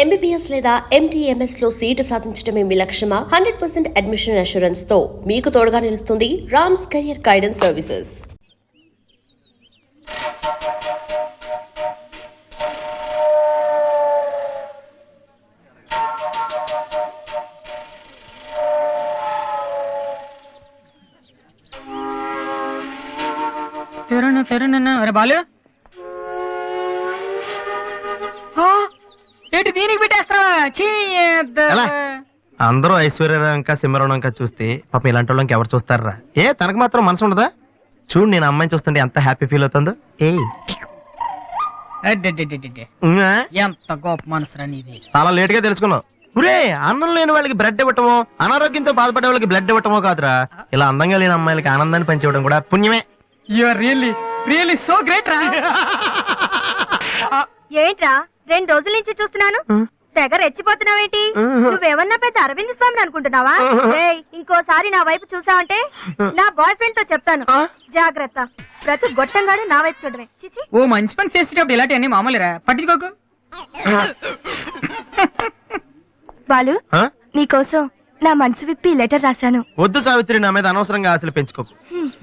MBBS లేదా MTMS లో seat సాధించడమే మీ లక్ష్యమా? 100% అడ్మిషన్ అష్యూరెన్స్ తో మీకు తోడుగా నిలుస్తుంది రామ్స్ కెరియర్ గైడెన్స్ సర్వీసెస్. అరే బాలు ఏంటి దీనికి పెట్టేస్తావా? అందరూ ఐశ్వర్యరాంక సింహరణంక చూస్తే పాపం ఇలాంటి వాళ్ళకి ఎవరు చూస్తారా? తనకు మాత్రం మనసు ఉండదా? చూడు నేను అమ్మాయిని చూస్తుంటే ఎంత హ్యాపీ ఫీల్ అవుతుందో. ఎంత గొప్ప మనసు నీది. చాలా లేట్ గా తెలుసుకున్నావు. అన్నం లేని వాళ్ళకి బ్లడ్ ఇవ్వటమో, అనారోగ్యంతో బాధపడే వాళ్ళకి బ్లడ్ ఇవ్వటమో కాదురా, ఇలా అందంగా లేని అమ్మాయిలకి ఆనందాన్ని పంచివ్వడం కూడా పుణ్యమే. You are really so great రా. ఏంట్రా 2 రోజుల నుంచి చూస్తున్నాను, తెగ రెచ్చిపోతున్నావేంటి? నువ్వేమన్నా పెద్ద అరవింద్ స్వామిని అనుకుంటున్నావా? ఇంకోసారి నా వైపు చూసావంటే నా బాయ్ ఫ్రెండ్ తో చెప్తాను, జాగ్రత్త. ప్రతి గొట్టంగాడు నా వైపు చూడమే. ఓ మంచి పని చేసేటప్పుడు ఇలాంటివన్నీ మామూలురా, పట్టించుకోకు. బాలు, నీకోసం నా మనసు విప్పి లెటర్ రాశాను. వద్దు సావిత్రి, నా మీద అనవసరంగా ఆశలు పెంచుకోకు.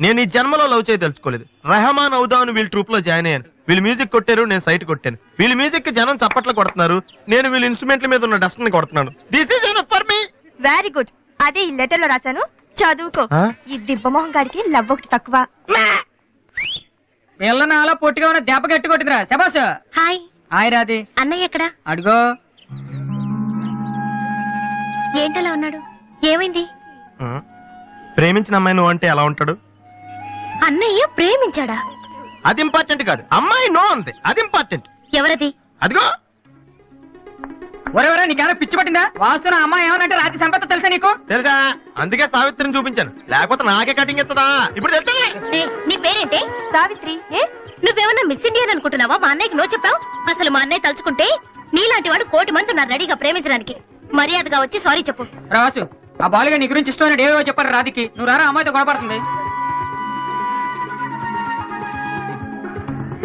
నేను ఈ జన్మలో లవ్ చేయ తెలుసుకోలేదు. రెహమాన్ అవుదాను వీళ్ళ ట్రూప్ లో జాయిన్ అయ్యాను. వీళ్ళు మ్యూజిక్ కొట్టారు, నేను సైట్ కొట్టాను. వీళ్ళ మ్యూజిక్ కి జనం చప్పట్లు కొడుతున్నారు, నేను వీళ్ళ ఇన్స్ట్రుమెంట్ల మీద ఉన్న డస్ట్ ని కొడుతున్నాను. This is enough for me. Very good. అదే ఈ లెటర్ లో రాశాను, చదువుకో. ఈ దిబ్బమోహం గారికి లవ్ ఒకటి తక్కువ. పిల్లని అలా పొట్టిగా ఉన్న దెబ్బ గట్టి కొట్టిందిరా. శబాస్. హాయ్. హాయ్ రాది. అన్నయ్య ఎక్కడా? అడుగో. ఏంటలా ఉన్నాడు? ఏమైంది? ప్రేమించిన అమ్మాయి నువ్వు అంటే ఎలా ఉంటాడు? అన్నయ్య ప్రేమించాడా? అది ఇంపార్టెంట్ కాదు, అమ్మాయి నో అంతే, అది ఇంపార్టెంట్. ఎవరది? అదిగో. ఒరే నీకేమైనా పిచ్చి పట్టిందా? వాసున అమ్మాయి ఏమనంటే రాత్రి సంపద తెలుసా నీకు? తెలుసా, అందుకే సావిత్రిని చూపించాను, లేకపోతే నాకే కటింగ్ ఎత్తదా. ఇప్పుడు తెలుసా? నీ పేరేంటే? సావిత్రి. నువ్వేమన్నా మిస్ ఇండియన్ అనుకుంటున్నావా? మా అన్నయ్యకి నో చెప్పావు. అసలు మా అన్నయ్య తలుచుకుంటే నీలాంటి వాడు 1,000,000 మంది ఉన్నారు రెడీగా ప్రేమించడానికి. మర్యాదగా వచ్చి సారీ చెప్పు. రాసు, ఆ బాలుగా నీ గురించి ఇష్టమైన ఏవో చెప్పారు రాధికి. నువ్వు రారా, అమ్మాయితో గొడవపడుతుంది.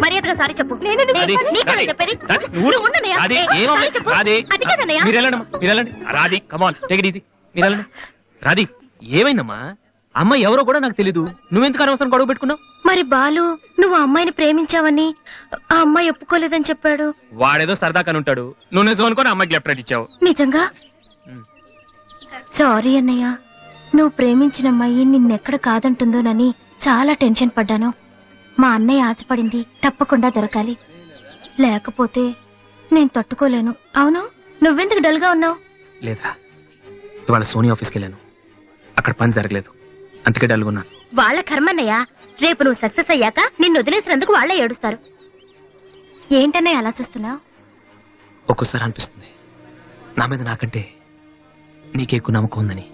మర్యాదగా సారీ చెప్పు. చెప్పేది రాధి, ఏమైందమ్మా? అమ్మాయి ఎవరో కూడా నాకు తెలీదు, నువ్వెందుకు అనవసరం గొడవ పెట్టుకున్నావు? మరి బాలు, నువ్వు అమ్మాయిని ప్రేమించావని ఆ అమ్మాయి ఒప్పుకోలేదని చెప్పాడు. వాడేదో సరదా కని ఉంటాడు, నువ్వు నిజం అనుకోని అమ్మాయికి లెఫ్ట్ ఇచ్చావు. నిజంగా? సారీ అన్నయ్య, నువ్వు ప్రేమించిన అమ్మాయి నిన్నెక్కడ కాదంటుందోనని చాలా టెన్షన్ పడ్డాను. మా అన్నయ్య ఆశపడింది తప్పకుండా దొరకాలి, లేకపోతే నేను తట్టుకోలేను. అవును, నువ్వెందుకు డల్ గా ఉన్నావు? లేదా, ఇవాళ సోనీ ఆఫీస్కి వెళ్ళాను, అక్కడ పని జరగలేదు, అందుకే డల్గా ఉన్నాను. వాళ్ళ కర్మన్నయ్య, రేపు నువ్వు సక్సెస్ అయ్యాక నిన్ను వదిలేసినందుకు వాళ్ళే ఏడుస్తారు. ఏంటన్నయ్య అలా చూస్తున్నావు? ఒక్కోసారి అనిపిస్తుంది నా మీద నాకంటే నీకే ఎక్కువ నమ్మకం ఉందని.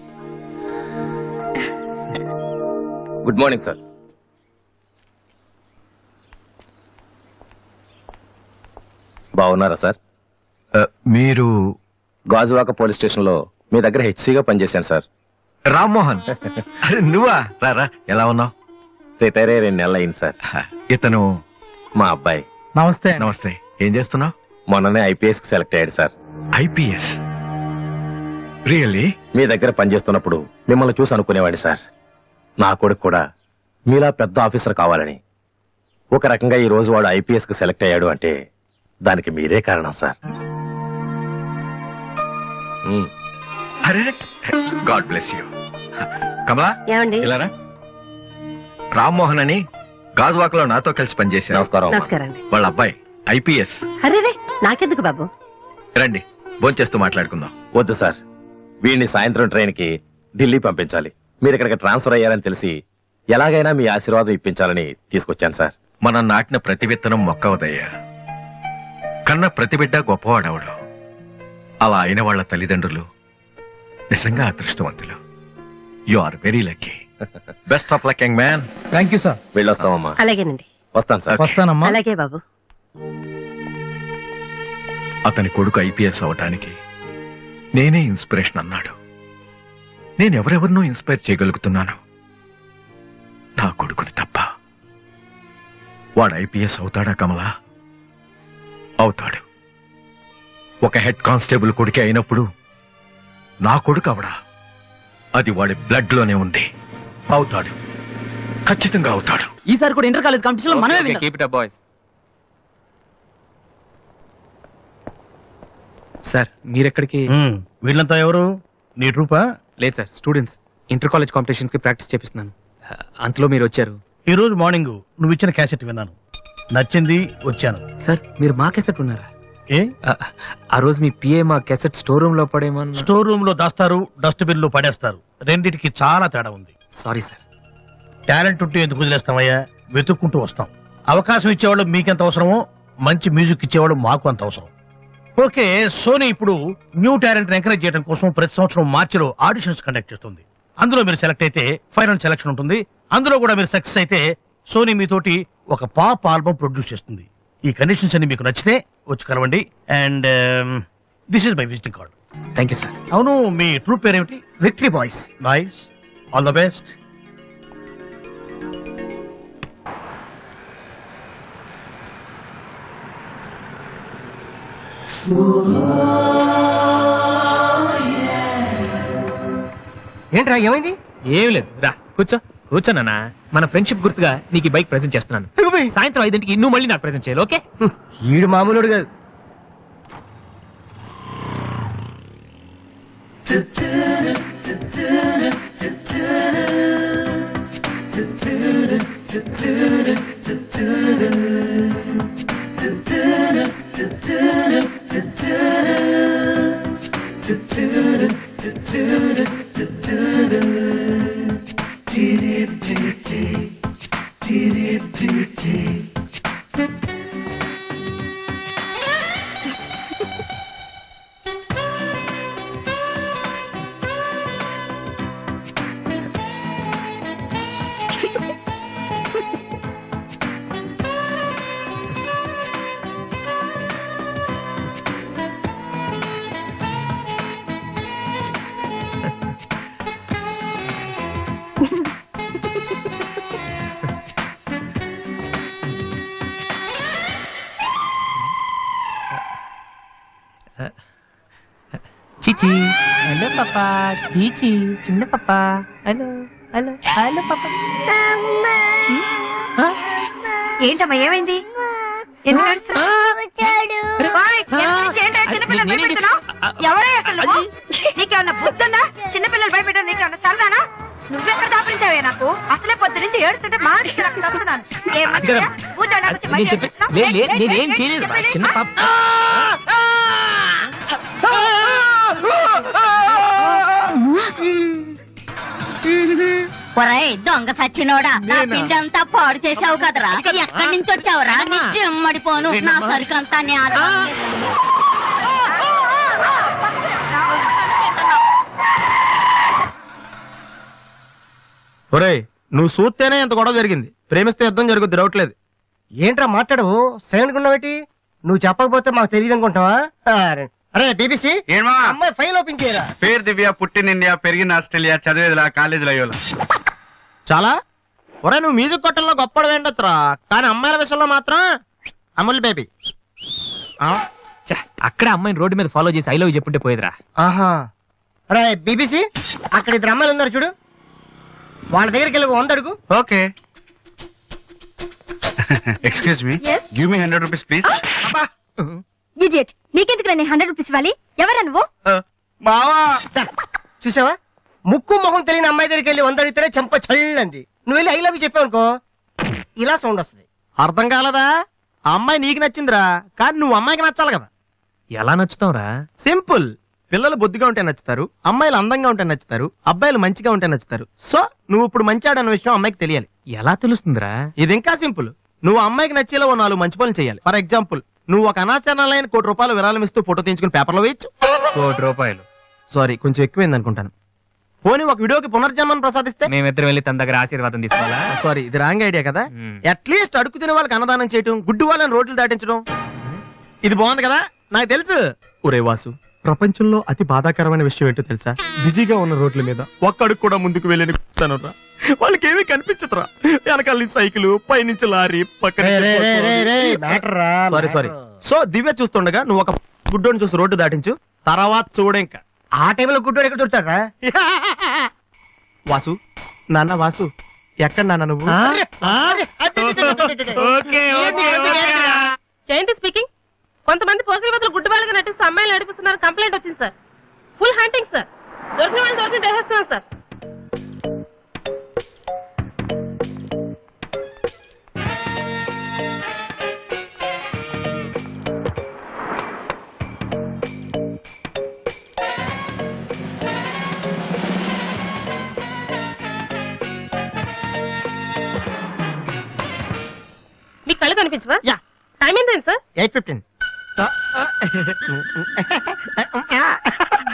Good morning sir. బాగున్నారా సార్? మీరు గాజువాక పోలీస్ స్టేషన్ లో మీ దగ్గర హెచ్సిగా పనిచేశాను సార్. రామ్మోహన్. నువ్వా? రారా, ఎలా ఉన్నావు? రిటైర్ అయ్యి 2 నెలలు అయింది సార్. ఇతను మా అబ్బాయి. నమస్తే. నమస్తే. ఏం చేస్తున్నావు? మొన్ననే IPS కి సెలెక్ట్ అయ్యాడు సార్. IPS? రియల్లీ? మీ దగ్గర పనిచేస్తున్నప్పుడు మిమ్మల్ని చూసి అనుకునేవాడి సార్, నా కొడుకు కూడా మీలా పెద్ద ఆఫీసర్ కావాలని. ఒక రకంగా ఈ రోజు వాడు IPS కి సెలెక్ట్ అయ్యాడు అంటే దానికి మీరే కారణం సార్. అరే, గాడ్ బ్లెస్ యూ. కమలా, ఇలారా. రామ్మోహన్ అని గాజువాకలో నాతో కలిసి పనిచేశారు. నమస్కారం. వాళ్ళ అబ్బాయి IPS. అరే, నాకెందుకు బాబు? రండి, భోంచేస్తూ మాట్లాడుకుందాం. వద్దు సార్, వీడిని సాయంత్రం ట్రైన్ కి ఢిల్లీ పంపించాలి. మీరు ఇక్కడికి ట్రాన్స్ఫర్ అయ్యారని తెలిసి ఎలాగైనా మీ ఆశీర్వాదం ఇప్పించాలని తీసుకొచ్చాను సార్. మనం నాటిన ప్రతి విత్తనం మొక్కవదయ్యా. కన్న ప్రతి బిడ్డ గొప్పవాడవడు. అలా అయిన వాళ్ళ తల్లిదండ్రులు నిజంగా అదృష్టవంతులు. You are very lucky. Best of luck young man. Thank you sir. వెళ్ళొస్తామమ్మా. అలాగేనండి. వస్తాను సార్. వస్తానమ్మా. అలాగే బాబు. అతని కొడుకు IPS అవటానికి నేనే ఇన్స్పిరేషన్ అన్నాడు. నేనెవరెవరినో ఇన్స్పైర్ చేయగలుగుతున్నాను, నా కొడుకుని తప్ప. వాడు IPS అవుతాడా కమలా? అవుతాడు. ఒక హెడ్ కానిస్టేబుల్ కొడుకే అయినప్పుడు నా కొడుకు అవడా, అది వాడి బ్లడ్ లోనే ఉంది. అవుతాడు, ఖచ్చితంగా అవుతాడు. ఈసారి కూడా ఇంటర్ కాలేజ్ కాంపిటీషన్ లో మనమే keep it up boys. Sir మీరెక్కడికి? వీళ్ళంతా ఎవరు? నీ ట్రూపా? లేదు sir, students inter college competitions కి ప్రాక్టీస్ చేపిస్తున్నాను. అంతలో మీరు వచ్చారు. ఈ రోజు మార్నింగ్ నువ్వు ఇచ్చిన క్యాసెట్ విన్నాను, నచ్చింది, వచ్చాను. సార్ మీరు మా కెసెట్ ఉన్నారా? ఏ ఆ రోజు మీ పిఏ మా కెసెట్ స్టోర్ రూమ్ లో పడేమన్నా? స్టోర్ రూమ్ లో దాస్తారు, డస్ట్బిన్ లో పడేస్తారు. రెండిటికి చాలా తేడా ఉంది. Sorry sir. టాలెంట్ ఉంటే ఎందుకు వదిలేస్తామయ్యా? వెతుక్కుంటూ వస్తాం. అవకాశం ఇచ్చేవాళ్ళు మీకెంత అవసరమో, మంచి మ్యూజిక్ ఇచ్చేవాళ్ళు మాకు అంత అవసరం. ఓకే, సోనీ ఇప్పుడు న్యూ టాలెంట్ ఎంకరేజ్ చేయడం కోసం ప్రతి సంవత్సరం మార్చిలో ఆడిషన్స్ కండక్ట్ చేస్తుంది. అందులో మీరు సెలెక్ట్ అయితే ఫైనల్ సెలక్షన్ ఉంటుంది. అందులో కూడా మీరు సక్సెస్ అయితే సోనీ మీతోటి ఒక పాప్ ఆల్బమ్ ప్రొడ్యూస్ చేస్తుంది. ఈ కండిషన్స్ అన్ని మీకు నచ్చితే వచ్చి కలవండి. And this is my visiting card. Thank you sir. అవును, మీ ట్రూప్ పేరేమిటి? Victory boys. Nice, all the best. ఏంట్రా ఏమైంది? ఏం లేదు, రా కూర్చో. కూర్చోనా? మన ఫ్రెండ్షిప్ గుర్తుగా నీకు ఈ బైక్ ప్రెజెంట్ చేస్తున్నాను. సాయంత్రం 5ంటికి నువ్వు మళ్ళీ నాకు ప్రెజెంట్ చేయాలి, ఓకే? ఈడు మామూలుడు కాదు. చీచి, హలో పాపా. చీచి, చిన్న పాపా. హలో హలో హలో పాపా. ఏంటమ్మా ఏమైంది? ఎందుకు ఏడుస్తున్నావ్? ఓయ్, ఎందుకు ఏంటా చిన్నపిల్లలు భయపెడుతున్నావ్? ఎవరే అసలు నువ్వు? నీకేమన్నా బుద్ధుందా? చిన్నపిల్లలు భయపెట్టావు, నీకేమన్నా సరదానా? నువ్వెక్కడ దాపరించావే? నాకు అసలే పొద్దు నుంచి ఏడుస్తుంటే మా నాకు తప్పుతున్నాను. నేనేం చేయలేదు, చిన్న పాప. ఒరేయ్ దొంగ సచ్చినోడా, నా పిండంతా పాడు చేసావు కదరా. ఎక్కడి నుంచి వచ్చావురా? నీ చెమ్మడిపోను, నా సరుకంతా ఒరేయ్, నువ్వు చూస్తేనే ఎంత గొడవ జరిగింది. ప్రేమిస్తే యుద్ధం జరుగుద్ది, డౌట్ లేదు. ఏంట్రా మాట్లాడవు? సైలెంట్ ఉన్నావేటి? నువ్వు చెప్పకపోతే మాకు తెలియదు అనుకుంటావా? అరే బీబీసీ, అమ్మాయి ఫైల్ ఓపెన్ చేయరా. పేరు దివ్య, పుట్టిన ఇండియా, పెరిగిన ఆస్ట్రేలియా, చదివేదిలా కాలేజీలో అయ్యోలా. చాలా ఒరే, నువ్వు మ్యూజిక్ కొట్టంలో గొప్పడు వేండొచ్చురా, కానీ అమ్మాయిల విషయంలో మాత్రం అమూల్ బేబీ. అక్కడ అమ్మాయిని రోడ్డు మీద ఫాలో చేసి ఐ లవ్ చెప్పుంటే పోయేదిరా. ఆహా. అరే బీబీసీ, అక్కడ ఇద్దరు అమ్మాయిలు ఉన్నారు చూడు, వాళ్ళ దగ్గరికి వెళ్ళి 100 అడుగు. Okay. Excuse me, give me 100 rupees please. Idiot, నీకెందుకు నేను 100 రూపీస్ ఇవ్వాలి? ఎవరా నువ్వు? బావా, చూసావా? ముక్కు మొహం తెలియని అమ్మాయి దగ్గరికి వెళ్ళి 100 అడిగితేనే చెంప చల్లంది. నువ్వు వెళ్ళి ఐ లవ్ యూ చెప్పావు అనుకో, ఇలా సౌండ్ వస్తుంది. అర్థం కాలదా? ఆ అమ్మాయి నీకు నచ్చిందిరా, కానీ నువ్వు అమ్మాయికి నచ్చాలి కదా. ఎలా నచ్చుతావురా? సింపుల్. పిల్లలు బొద్దుగా ఉంటే నచ్చుతారు, అమ్మాయిలు అందంగా ఉంటే నచ్చుతారు, అబ్బాయిలు మంచిగా ఉంటే నచ్చుతారు. సో నువ్వు ఇప్పుడు మంచివాడు అన్న విషయం అమ్మాయికి తెలియాలి. ఎలా తెలుస్తుందిరా? ఇది ఇంకా సింపుల్. నువ్వు అమ్మాయికి నచ్చేలా 4 మంచి పనులు చేయాలి. ఫర్ ఎగ్జాంపుల్, నువ్వు ఒక అనాచరణలైన ₹1,00,00,000 విరాళం ఇస్తూ ఫోటో తీయించుకుని పేపర్లో వేయచ్చు. ₹1,00,00,000? సారీ, కొంచెం ఎక్కువైంది అనుకుంటాను. పోనీ ఒక వీడియోకి పునర్జన్మను ప్రసాదిస్తే? మేమిద్దరం వెళ్ళి తన దగ్గర ఆశీర్వాదం తీసుకోవాలా? సారీ, ఇది రాంగ్ ఐడియా కదా. అట్లీస్ట్ అడుగు తినే వాళ్ళకి అన్నదానం చేయటం, గుడ్డు వాళ్ళని రోడ్లు దాటించడం, ఇది బాగుంది కదా. నాకు తెలుసు. ఒరే వాసు, ప్రపంచంలో అతి బాధాకరమైన విషయం ఏంటో తెలుసా? బిజీగా ఉన్న రోడ్ల మీద ఒక్క అడుగు కూడా ముందుకు వెళ్ళని కూర్చున్నానురా. వాళ్ళకి ఏమీ కనిపించదురా. వెనకాల నుంచి సైకిల్, పైనుంచి లారీ, పక్కన. సారీ. సో దివ్య చూస్తుండగా నువ్వు ఒక గుడ్డోని చూసి రోడ్డు దాటించు, తర్వాత చూడ ఇంకా. ఆ టైంలో గుడ్డోడు ఎక్కడ దొరుకుతాడా? వాసు, నాన్న వాసు, ఎక్కడ నాన్న నువ్వు? జయంతి స్పీకింగ్. కొంతమంది పోకిరి వదలు గుడ్డివాళ్ళగా నటిస్తూ అమ్మాయిలు నడిపిస్తున్నారు, కంప్లైంట్ వచ్చింది సార్. Full hunting sir. దొరికిన వాళ్ళు దొరికిన వేసేస్తున్నాం సార్. మీ కళ్ళు కనిపించవా? యా. టైం ఏంటండి సార్? 8:15.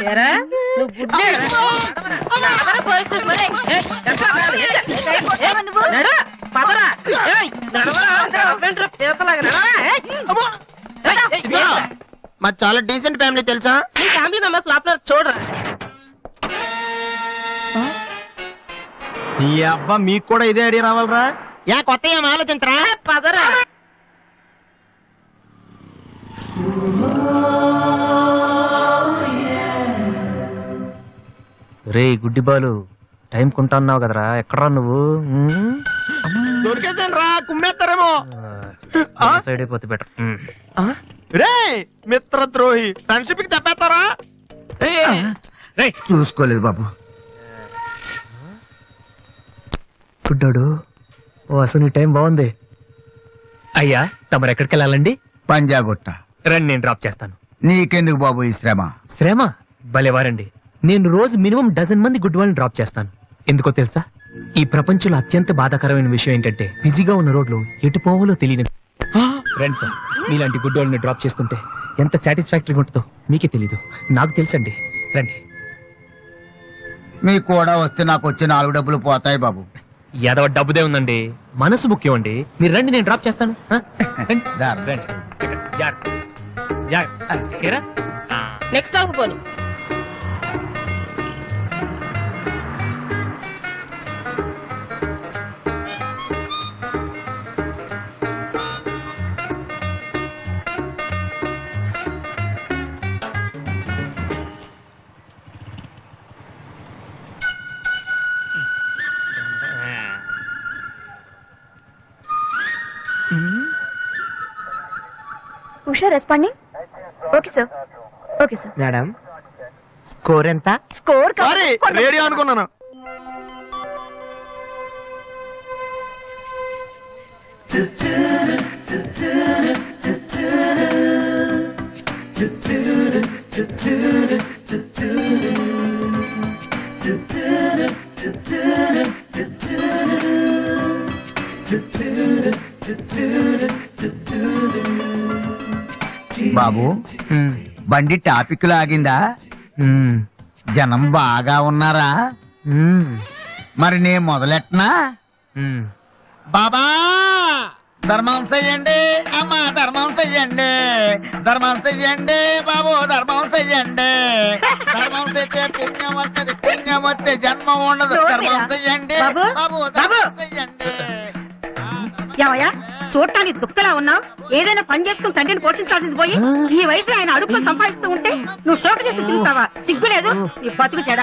ఏరా, నువ్వు గుడ్డేరా? నడవరా పోలీస్ స్టేషన్ మరి? ఏయ్, నడు, పదరా. ఏయ్, నడవరా, ఏంట్రా పీతలాగా నడవరా? ఏయ్, అమ్మో. ఏయ్, ఏయ్, మా చాలా డీసెంట్ ఫ్యామిలీ తెలుసా? మీ ఫ్యామిలీ మెంబర్స్ లోపల చూడరా. ఈ అబ్బా మీకు కూడా ఇదే ఐడియా రావాలరా? యా, కొత్త ఏం ఆలోచించరా? పదరా. రే గుడ్డి బాలు, టైం కొంటా అన్నావు కదరా, ఎక్కడరా నువ్వు? దొరికేసాను రా, కుమ్మేస్తారేమో. సైడ్ అయిపోతే బెటర్. రే మిత్రద్రోహి, ఫ్రెండ్షిప్ కి తప్పేస్తారా? చూసుకోలేదు బాబు. గుడ్డాడు, ఓ అసలు నీ టైం బాగుంది. అయ్యా, తమరు ఎక్కడికి వెళ్ళాలండి? పంజాగుట్ట. రండి, నేను డ్రాప్ చేస్తాను. నీకెందుకు బాబు ఈ శ్రమ? శ్రమ భలేవారండి. నేను రోజు మినిమం 12 మంది గుడ్ వాళ్ళని డ్రాప్ చేస్తాను. ఎందుకో తెలుసా? ఈ ప్రపంచంలో అత్యంత బాధాకరమైన విషయం ఏంటంటే బిజీగా ఉన్న రోడ్లు ఎటు పోవాలో తెలియని. రండి సార్, మీలాంటి గుడ్ వాళ్ళని డ్రాప్ చేస్తుంటే ఎంత సాటిస్ఫాక్టరీగా ఉంటుందో మీకే తెలీదు, నాకు తెలుసండి. రండి. మీకు కూడా వస్తే నాకు వచ్చే 4 డబ్బులు పోతాయి బాబు. ఏదో డబ్బుదే ఉందండి, మనసు ముఖ్యం అండి. మీరు రండి, నేను డ్రాప్ చేస్తాను. రండి. దా. రండి. జాగ్రత్త. జాగ్రత్త. ఏరా? నెక్స్ట్ స్టాప్ పోనీ. Usha responding. Okay sir. Okay sir. Madam, score ఎంత? స్కోర్ సారీ, రేడియో అనుకున్నాను. బాబు, బండి టాపిక్ లాగిందా? జనం బాగా ఉన్నారా? మరి నేను మొదలెట్టనా? బాబా ధర్మం చెయ్యండి, అమ్మ ధర్మం చెయ్యండి, ధర్మం చెయ్యండి బాబు, ధర్మం చెయ్యండి. ధర్మం చేస్తే పుణ్యం వస్తుంది, పుణ్యం వస్తే జన్మ ఉండదు. ధర్మం చెయ్యండి బాబు, ధర్మం చెయ్యండి. ఏమయ్యా, చూడటానికి దుఃఖలా ఉన్నావు. ఏదైనా పని చేసుకుని తండ్రిని పోషించాల్సింది పోయి ఈ వయసులో ఆయన అడుగులు సంపాదిస్తూ ఉంటే నువ్వు షోక చేసి తిరుగుతావా? సిగ్గులేదు ఈ బతుకు చెడ.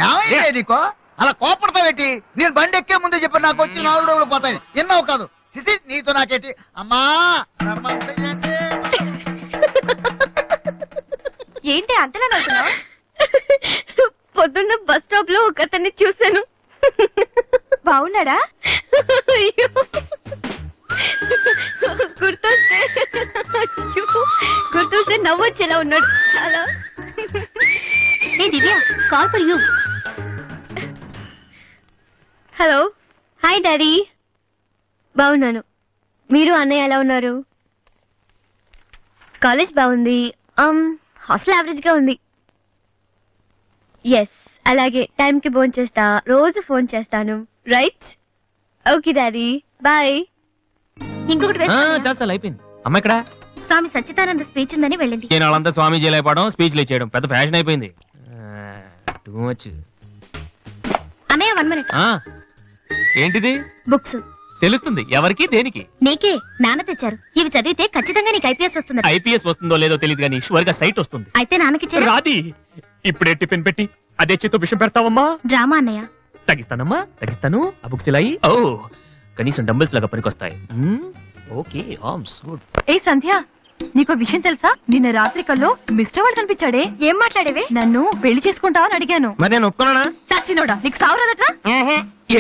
ఏమైంది నీకో అలా కోపడతా పెట్టి? నేను బండి ఎక్కే ముందే చెప్పి నాకు వచ్చి 4 డబ్బులు పోతాయి. ఎన్నో కాదు సిసి, నీతో నాకేంటి? అమ్మా ధర్మం చెయ్యండి. ఏంటి అంతలా నవ్వుతున్నావు? పొద్దున్న బస్ స్టాప్ లో ఒక అతన్ని చూశాను. బాగున్నాడా? గుర్తొస్తే నవ్వొచ్చేలా ఉన్నాడు చాలా. ఏ Divya, call for you. Hello. Hi daddy. బాగున్నాను. మీరు అన్నయ్య ఎలా ఉన్నారు? కాలేజ్ బాగుంది. హాస్టల్ యావరేజ్ గా ఉంది. ఎస్, అలాగే టైంకి ఫోన్ చేస్తా, రోజు ఫోన్ చేస్తాను. రైట్? Okay daddy, bye. ఇంకొకటి చాలా అయిపోయింది. అమ్మ ఇక్కడ స్వామి సచ్చిదానంద స్పీచ్ ఉందని వెళ్ళింది. నేను వాళ్ళంతా స్వామీజీలు అయిపోవడం, స్పీచ్లు ఇచ్చేయడం పెద్ద ఫ్యాషన్ అయిపోయింది. Too much. అన్నయ్య 1 minute. ఏంటిది? బుక్స్. తెలుస్తుంది ఎవరికి దేనికి. నీకే నాన్న తెచ్చారు. ఇవి చదివితే ఖచ్చితంగా నీకు ఐపీఎస్ వస్తుంది. ఐపీఎస్ వస్తుందో లేదో తెలియదు కానీ షువర్ గా సైట్ వస్తుంది. అయితే నాన్నకి రాది ఇప్పుడే టిఫిన్ పెట్టి అదే చేతో విషయం పెడతావమ్మా. డ్రామా అన్నయ్య. తగ్గిస్తానమ్మా తగ్గిస్తాను. ఆ బుక్స్ ఇలా ఓ కనీసం డంబుల్స్ లాగా పనికొస్తాయి. Okay arms good. ఏ సంధ్య, నీకో విషయం తెలుసా? నిన్న రాత్రి కల్లో మిస్టర్ వాడు కనిపించాడే. ఏం మాట్లాడేవే? నన్ను పెళ్లి చేసుకుంటావని అడిగాను. మరి నేను ఒప్పుకున్నానా? సచ్చినోడా, నీకు సావరాదట్రా?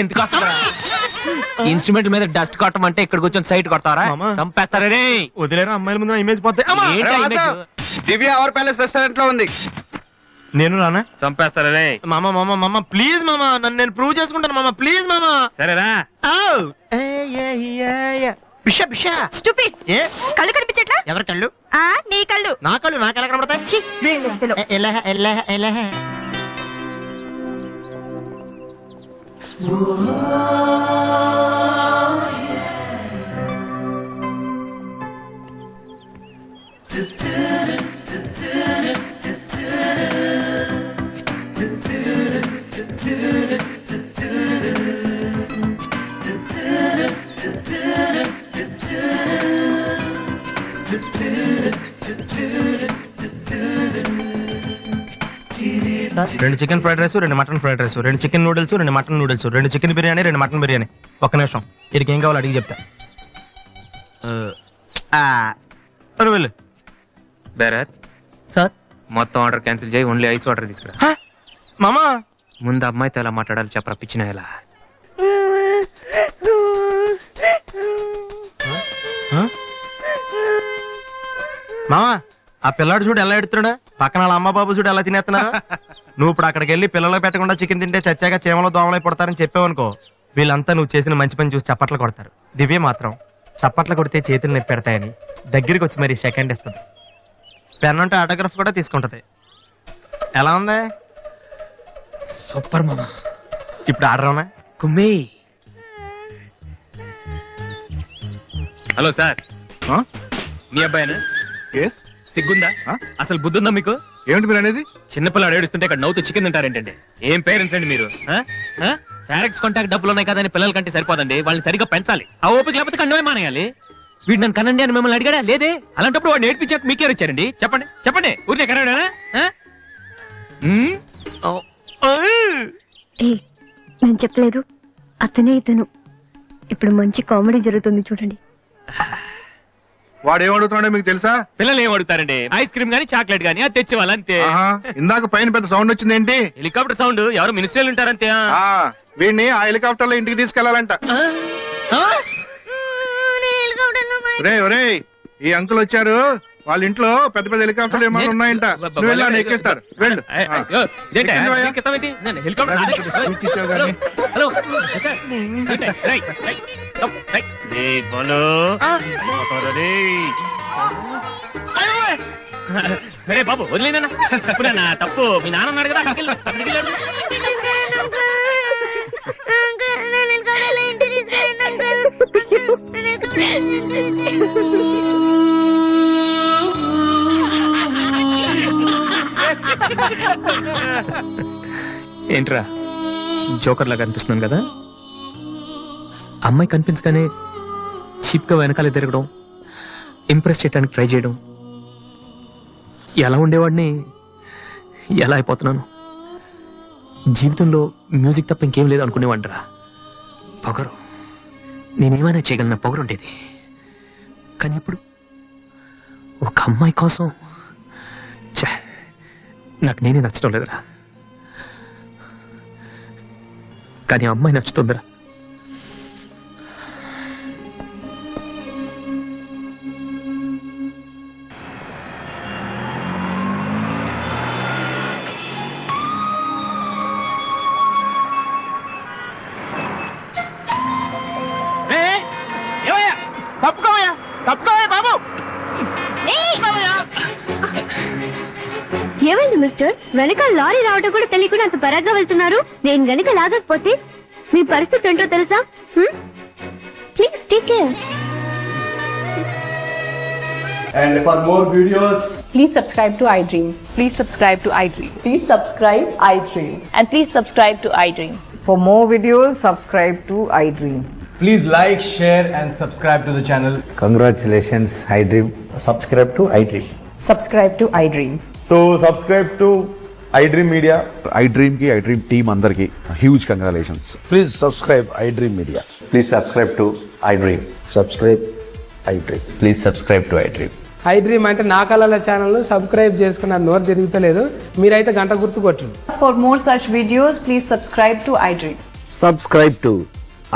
ఎందుకు ఇన్స్ట్రుమెంట్ మీద డస్ట్ కొట్టం అంటే ఇక్కడ కూర్చొని సైట్ కొడతారా? చంపేస్తారే. వదిలేరా అమ్మాయిల ముందు ఇమేజ్ పోతే. దివ్య అవర్ ప్యాలెస్ రెస్టారెంట్ లో ఉంది. నేను రానా? చంపేస్తారే. మామ మామ మామ ప్లీజ్ మామ, నన్ను నేను ప్రూవ్ చేసుకుంటాను మామ, ప్లీజ్ మామ. సరేరా. పిషా పిషా. స్టూపిడ్. కళ్ళు కనిపించట్లా? ఎవరి కళ్ళు? నీ కళ్ళు. నా కళ్ళు నాకు ఎలా కనబడతాయి? రెండు చికెన్ ఫ్రైడ్ రైస్, రెండు మటన్ ఫ్రైడ్ రైస్, రెండు చికెన్ నూడిల్స్, రెండు మటన్ నూడిల్స్, రెండు చికెన్ బిర్యానీ, రెండు మటన్ బిర్యానీ. ఒక్క నిమిషం, వీడికి ఏం కావాలో అడిగి చెప్తా. వెళ్ళు. బేరర్ సార్, మొత్తం ఆర్డర్ క్యాన్సిల్ చేయి, ఓన్లీ ఐస్ వాటర్ తీసుకురా. మామా ముందు అమ్మాయితో ఎలా మాట్లాడాలి చెప్పరా పిచ్చిన ఎలా. మామా ఆ పిల్లాడు చూడు ఎలా ఎడుతున్నాడా, పక్కన వాళ్ళ అమ్మ బాబు చూడు ఎలా తినేస్తున్నారా. నువ్వు ఇప్పుడు అక్కడికి వెళ్ళి పిల్లలు పెట్టకుండా చికెన్ తింటే చచ్చాక చీమలో దోమలై పడతారని చెప్పావనుకో, వీళ్ళంతా నువ్వు చేసిన మంచి పని చూసి చప్పట్లు కొడతారు. దివ్య మాత్రం చప్పట్లు కొడితే చేతులు నొప్పి పెడతాయని దగ్గరికి వచ్చి మరి సెకండ్ ఇస్తుంది. పెన్ అంటే ఆటోగ్రాఫ్ కూడా తీసుకుంటది. ఎలా ఉంది? సూపర్ మామా. ఇప్పుడు ఆర్డర్ అవునా? కుమ్మి. హలో సార్, మీ అబ్బాయినా? సిగ్గుందా? అసలు బుద్ధుందా మీకు? ఏమిటి మీరు అనేది? చిన్నపిల్లాడు ఏడుస్తుంటే ఇక్కడ నవ్వుతూ చికెన్ తింటారేంటండి? ఏం పేరెంట్స్ అండి మీరు? డైరెక్ట్ కాంటాక్ట్ డబ్బులు ఉన్నాయి కదా అని పిల్లల కంటే సరిపోదండి, వాళ్ళని సరిగ్గా పెంచాలి. ఆ ఓపిక లేకపోతే కండమే మానేయాలి. వీడు నన్ను కనండి అని మిమ్మల్ని అడిగాడా? లేదే. అలాంటప్పుడు వాడు నేర్పించాక మీకే వచ్చారండి. చెప్పండి చెప్పండి, ఊరినే కనడానా? నేను చెప్పలేదు, అతనే ఇతను. ఇప్పుడు మంచి కామెడీ జరుగుతుంది చూడండి. వాడు ఏమడుగుతున్నాడో మీకు తెలుసా? పిల్లలు ఏం అడుగుతారండి? ఐస్ క్రీమ్ గానీ చాక్లెట్ గానీ అది తెచ్చేవాళ్ళు అంతే. ఇందాక పైన పెద్ద సౌండ్ వచ్చింది ఏంటి? Helicopter sound. ఎవరు మినిస్టర్లు ఉంటారంతే. వీడిని ఆ హెలికాప్టర్ లో ఇంటికి తీసుకెళ్లాలంట. ఒరే ఈ అంకుల్ వచ్చారు, వాళ్ళ ఇంట్లో పెద్ద పెద్ద హెలికాప్టర్లు ఏమైనా ఉన్నాయంట. నువ్వు వెళ్ళాను ఎక్కిస్తారు. వెళ్ళు. సరే బాబు వదిలేనా, తప్పు. మీ నాన్న ఉన్నాడు కదా. ఏంట్రా జోకర్ లాగా అనిపిస్తున్నాను కదా? అమ్మాయి కనిపించగానే చీప్ గా వెనకాల తిరగడం, ఇంప్రెస్ చేయడానికి ట్రై చేయడం, ఎలా ఉండేవాడిని ఎలా అయిపోతున్నాను. జీవితంలో మ్యూజిక్ తప్ప ఇంకేం లేదు అనుకునేవాడిరా. పొగరు, నేనేమైనా చేయగలన పొగరు ఉండేది. కానీ ఇప్పుడు ఒక అమ్మాయి కోసం నాకు నేనే నచ్చడం లేదురా. కానీ అమ్మాయి నచ్చుతుందిరా. తప్పుకోవయ్యా, తప్పుకోవయ్యా బాబు. ఏమైంది మిస్టర్? వెనకాల లారీ రావడం కూడా తెలియకుండా అంత పరాగ్గా వెళ్తున్నారు. నేను గనుక లాగకపోతే మీ పరిస్థితి ఏంటో తెలుసా? Please take care. And for more videos, please subscribe to iDream. Please subscribe to iDream. Please subscribe iDream. And please subscribe to iDream. For more videos, subscribe to iDream. Please like, share, and subscribe to the channel. Congratulations, iDream. Subscribe to iDream. Subscribe to iDream. So subscribe to iDream Media. iDream ki iDream team అందరికి huge congratulations. Please subscribe iDream Media. Please subscribe to iDream. Subscribe iDream. Please subscribe to iDream. iDream అంటే నా కళల channel subscribe చేసుకున్నారు, నోరు తిరుగుతలేదు. మీరైతే గంట గుర్తు కొట్టండి. For more such videos, please subscribe to iDream. Subscribe to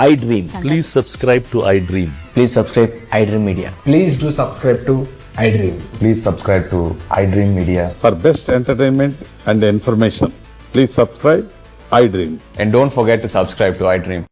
iDream. Please subscribe to iDream. Please subscribe iDream media. Please do subscribe to iDream. Please subscribe to iDream Media. For best entertainment and information, please subscribe iDream. And don't forget to subscribe to iDream.